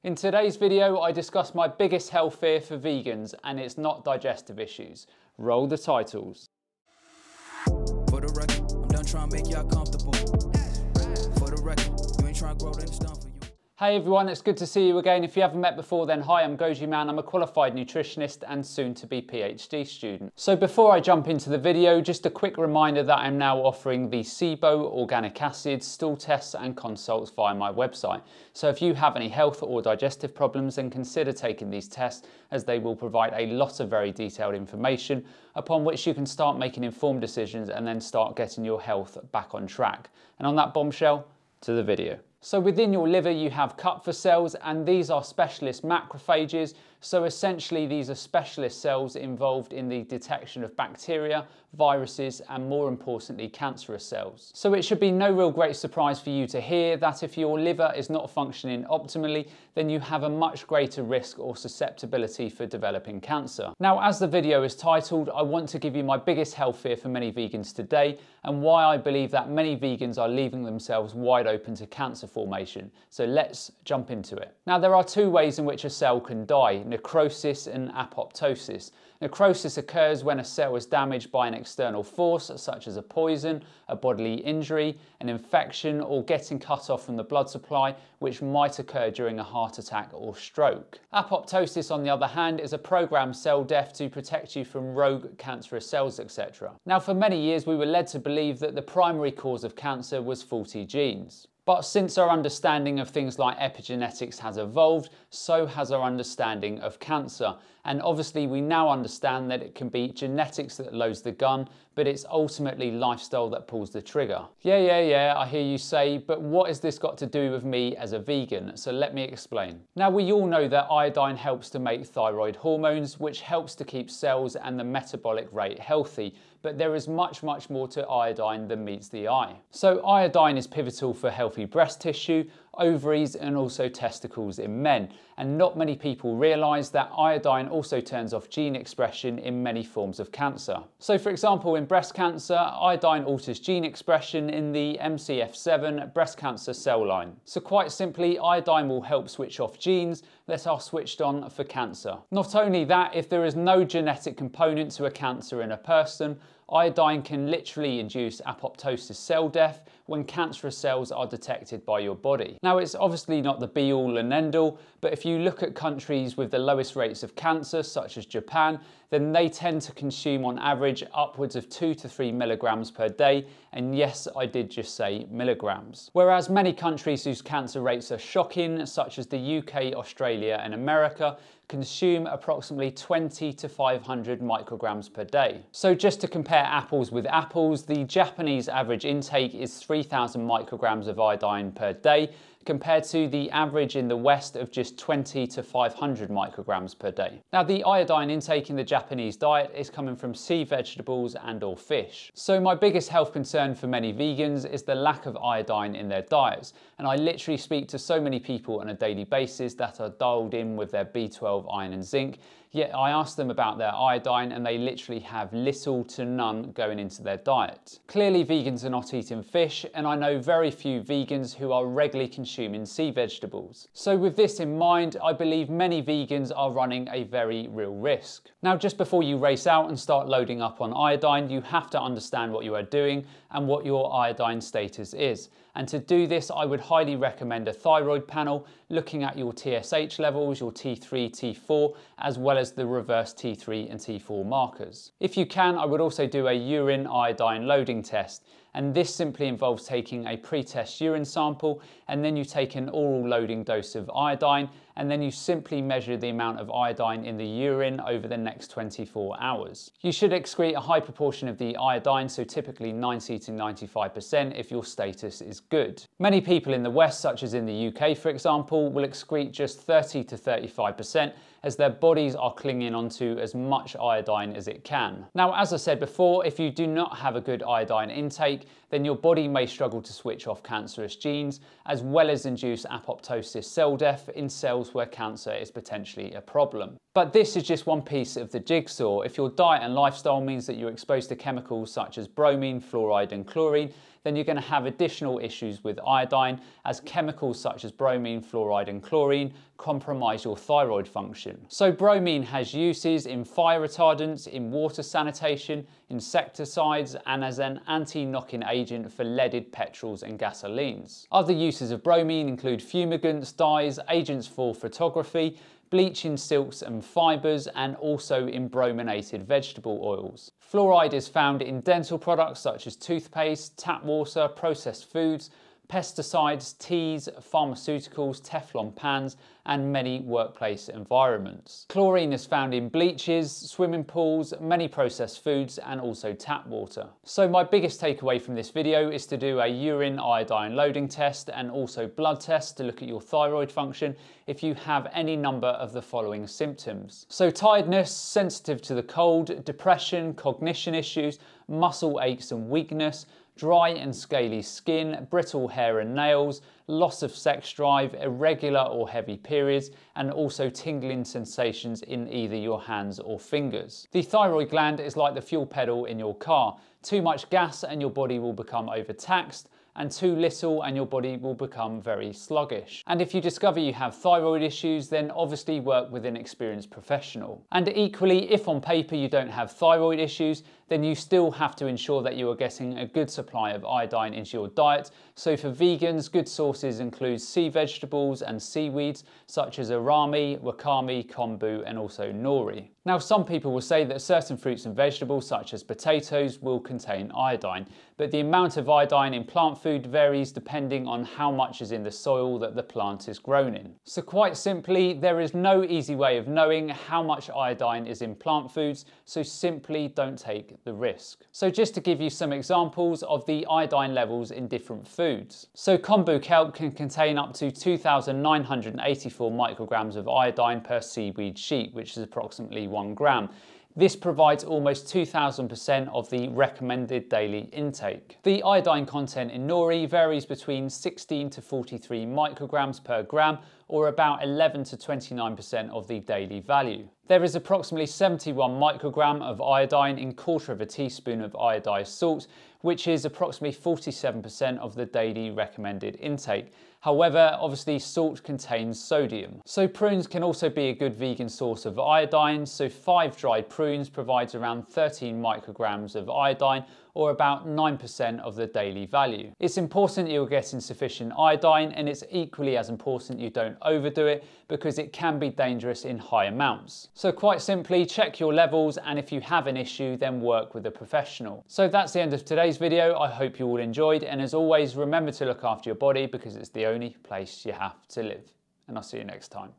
In today's video, I discuss my biggest health fear for vegans, and it's not digestive issues. Roll the titles. For the record, I'm done trying to make y'all comfortable. For the record, you ain't trying to grow, then it's done for you. Hey everyone, it's good to see you again. If you haven't met before, then hi, I'm GojiMan. I'm a qualified nutritionist and soon to be PhD student. So before I jump into the video, just a quick reminder that I'm now offering the SIBO organic acids, stool tests and consults via my website. So if you have any health or digestive problems, then consider taking these tests, as they will provide a lot of very detailed information upon which you can start making informed decisions and then start getting your health back on track. And on that bombshell, to the video. So within your liver you have Kupffer cells, and these are specialist macrophages. So essentially these are specialist cells involved in the detection of bacteria, viruses and more importantly cancerous cells. So it should be no real great surprise for you to hear that if your liver is not functioning optimally, then you have a much greater risk or susceptibility for developing cancer. Now, as the video is titled, I want to give you my biggest health fear for many vegans today and why I believe that many vegans are leaving themselves wide open to cancer formation. So let's jump into it. Now, there are two ways in which a cell can die: necrosis and apoptosis. Necrosis occurs when a cell is damaged by an external force, such as a poison, a bodily injury, an infection, or getting cut off from the blood supply, which might occur during a heart attack or stroke. Apoptosis, on the other hand, is a programmed cell death to protect you from rogue cancerous cells, etc. Now, for many years, we were led to believe that the primary cause of cancer was faulty genes. But since our understanding of things like epigenetics has evolved, so has our understanding of cancer. And obviously we now understand that it can be genetics that loads the gun, but it's ultimately lifestyle that pulls the trigger. Yeah, I hear you say, but what has this got to do with me as a vegan? So let me explain. Now, we all know that iodine helps to make thyroid hormones, which helps to keep cells and the metabolic rate healthy. But there is much more to iodine than meets the eye. So iodine is pivotal for healthy breast tissue, ovaries and also testicles in men. And not many people realise that iodine also turns off gene expression in many forms of cancer. So for example, in breast cancer, iodine alters gene expression in the MCF7 breast cancer cell line. So quite simply, iodine will help switch off genes that are switched on for cancer. Not only that, if there is no genetic component to a cancer in a person, iodine can literally induce apoptosis cell death when cancerous cells are detected by your body. Now, it's obviously not the be-all and end-all, but if you look at countries with the lowest rates of cancer, such as Japan, then they tend to consume on average upwards of 2 to 3 milligrams per day. And yes, I did just say milligrams. Whereas many countries whose cancer rates are shocking, such as the UK, Australia and America, consume approximately 20 to 500 micrograms per day. So just to compare apples with apples, the Japanese average intake is 3,000 micrograms of iodine per day, compared to the average in the West of just 20 to 500 micrograms per day. Now, the iodine intake in the Japanese diet is coming from sea vegetables and or fish. So my biggest health concern for many vegans is the lack of iodine in their diets. And I literally speak to so many people on a daily basis that are dialed in with their B12, iron and zinc. Yet I ask them about their iodine and they literally have little to none going into their diet. Clearly vegans are not eating fish, and I know very few vegans who are regularly consuming sea vegetables. So with this in mind, I believe many vegans are running a very real risk. Now, just before you race out and start loading up on iodine, you have to understand what you are doing and what your iodine status is. And to do this, I would highly recommend a thyroid panel, looking at your TSH levels, your T3, T4, as well as the reverse T3 and T4 markers. If you can, I would also do a urine iodine loading test. And this simply involves taking a pre-test urine sample, and then you take an oral loading dose of iodine, and then you simply measure the amount of iodine in the urine over the next 24 hours. You should excrete a high proportion of the iodine, so typically 90 to 95% if your status is good. Many people in the West, such as in the UK for example, will excrete just 30 to 35%, as their bodies are clinging onto as much iodine as it can. Now, as I said before, if you do not have a good iodine intake, then your body may struggle to switch off cancerous genes, as well as induce apoptosis cell death in cells where cancer is potentially a problem. But this is just one piece of the jigsaw. If your diet and lifestyle means that you're exposed to chemicals such as bromine, fluoride and chlorine, then you're going to have additional issues with iodine, as chemicals such as bromine, fluoride and chlorine compromise your thyroid function. So bromine has uses in fire retardants, in water sanitation, insecticides and as an anti-knocking agent for leaded petrols and gasolines. Other uses of bromine include fumigants, dyes, agents for photography, bleaching silks and fibres, and also in brominated vegetable oils. Fluoride is found in dental products such as toothpaste, tap water, processed foods, pesticides, teas, pharmaceuticals, Teflon pans, and many workplace environments. Chlorine is found in bleaches, swimming pools, many processed foods, and also tap water. So my biggest takeaway from this video is to do a urine iodine loading test and also blood test to look at your thyroid function if you have any number of the following symptoms. So tiredness, sensitive to the cold, depression, cognition issues, muscle aches and weakness, dry and scaly skin, brittle hair and nails, loss of sex drive, irregular or heavy periods, and also tingling sensations in either your hands or fingers. The thyroid gland is like the fuel pedal in your car. Too much gas and your body will become overtaxed, and too little and your body will become very sluggish. And if you discover you have thyroid issues, then obviously work with an experienced professional. And equally, if on paper you don't have thyroid issues, then you still have to ensure that you are getting a good supply of iodine into your diet. So for vegans, good sources include sea vegetables and seaweeds such as arami, wakame, kombu and also nori. Now some people will say that certain fruits and vegetables such as potatoes will contain iodine, but the amount of iodine in plant food varies depending on how much is in the soil that the plant is grown in. So quite simply, there is no easy way of knowing how much iodine is in plant foods, so simply don't take the risk. So just to give you some examples of the iodine levels in different foods. So Kombu Kelp can contain up to 2,984 micrograms of iodine per seaweed sheet, which is approximately 1 gram. This provides almost 2,000% of the recommended daily intake. The iodine content in nori varies between 16 to 43 micrograms per gram, or about 11 to 29% of the daily value. There is approximately 71 microgram of iodine in 1/4 teaspoon of iodized salt, which is approximately 47% of the daily recommended intake. However, obviously salt contains sodium. So prunes can also be a good vegan source of iodine. So 5 dried prunes provides around 13 micrograms of iodine, or about 9% of the daily value. It's important you're getting sufficient iodine, and it's equally as important you don't overdo it, because it can be dangerous in high amounts. So quite simply, check your levels, and if you have an issue, then work with a professional. So that's the end of today's video. I hope you all enjoyed, and as always, remember to look after your body because it's the only place you have to live. And I'll see you next time.